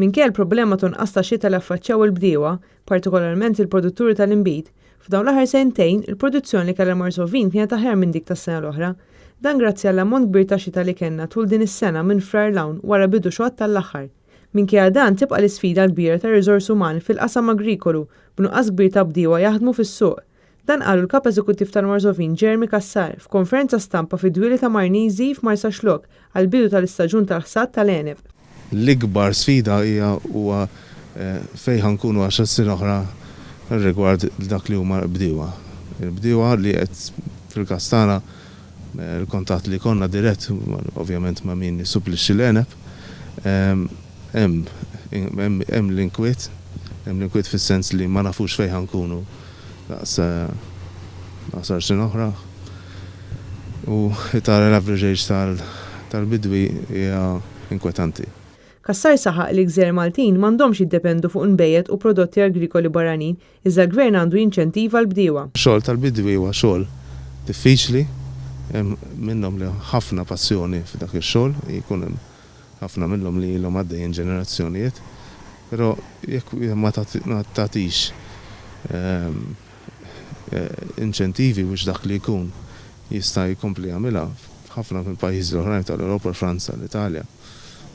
Minkejja l-problema tonqas ta' xita li affaċċjaw il-bdiewa, partikolarment il-produtturi tal-inbit, f'dawn l-aħħar sentejn il-produzzjoni kellha Marsovin kienet aħjar minn dik tas-sena l-oħra. Dan grazzi għall ammont kbir ta' xita li kellna tul din is-sena minn frar l-hawn wara bidu xogħol tal-aħħar. Minkejja dan tibqa' l-isfida l-kbira ta' riżors umani fil-qasam agrikolu b'nuqqas kbir ta' bdiewa jaħdmu fis-suq. Dan qalu l-kap eżekuttiv tal-Marsovin Jeremy Kassar f'konferenza stampa fid-dwieli ta' Marniżi f'Marsa Xlok għall-bidu tal-istaġun tal-ħsad tal-għeneb. L-ikbar sfida hija huwa fejn ħankunu 10 snin oħra rigward dak li huma bdiewa. Il-bdiewa li qed fil-Kastana il-kontatt li konna dirett ovvjament ma' min jisupplixxi l-għeneb hemm l-inkwiet fis-sens li ma nafux fejn ħankunu daqs 10 snin oħra. U tara l-average age tal-bidwi hija inkwetanti. Kassar saħaq li gżejjer Maltin m'għandhomx jiddependu fuq inbejjed u prodotti agrikoli barranin, iżda l-gvern għandu jinċentiva l-bdiewa. Xogħol tal-bidwi huwa xogħol diffiċli, hemm minnhom li ħafna passjoni f'dak ix-xogħol, jkun hemm ħafna minnhom li ilhom għaddejjin ġenerazzjonijiet, però jekk ma tagħtix inċentivi biex dak li jkun jista' jkompli jagħmilha ħafna mill-pajjiżi l-oħrajn tal-Ewropa, Franza, l-Italja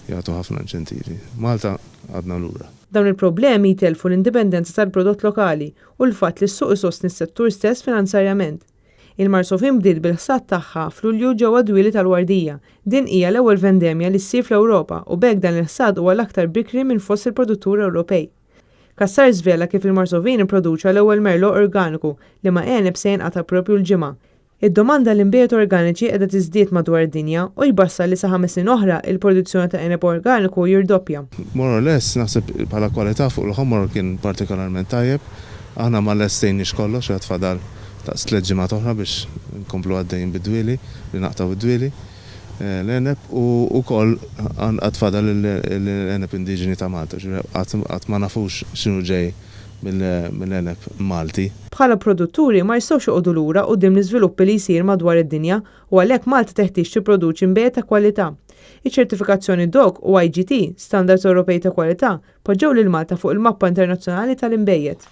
jagħtu ħafna inċentivi. Malta għadna lura. Dawn il-problemi jitelfu l-indipendenza tal-prodott lokali u l-fatt li s-suq isostni s-settur stess finanzjarjament. Il-Marsovin bdiet bil-ħsad tagħha f'Lulju ġewwa dwieli tal-Wardija. Din hija l-ewwel vendemmja li ssir fl-Ewropa u b'hekk dan il-ħsad huwa l-aktar bikri minn fost il-produtturi Ewropej. Kassar żvela kif il-Marsovin ipproduċa l-ewwel merlo organiku li ma' għeneb se jinqata' proprju l-ġimgħa. Id-domanda l-inbejjed organiċi qiegħda tiżdied madwar id-dinja u jbassar li sa 5 snin oħra il-produzzjoni ta' għeneb organiku jirdoppja. More or less naħseb bħala kwalità fuq l-ħomor kien partikolarment tajjeb. Aħna ma lestejniex kollox qed fadal ta' 3 ġimgħat oħra biex nkomplu għaddejjin bid-dwieli, li naqtaw id-dwieli l-għeneb u wkoll għad fadal l-għeneb indiġeni ta' Malta, qatt ma nafux x'inhu ġej mill-għeneb Malti. Bħala produtturi ma jistgħux joqogħdu lura quddiem l-iżviluppi li jsir madwar id-dinja u għalhekk Malta teħtieġ tipproduċi inbejjed ta' kwalità. Iċ-ċertifikazzjoni DOC u IGT, Standards Ewropej ta' Kwalità, poġġew lil Malta fuq il-mappa internazzjonali tal-inbejjed.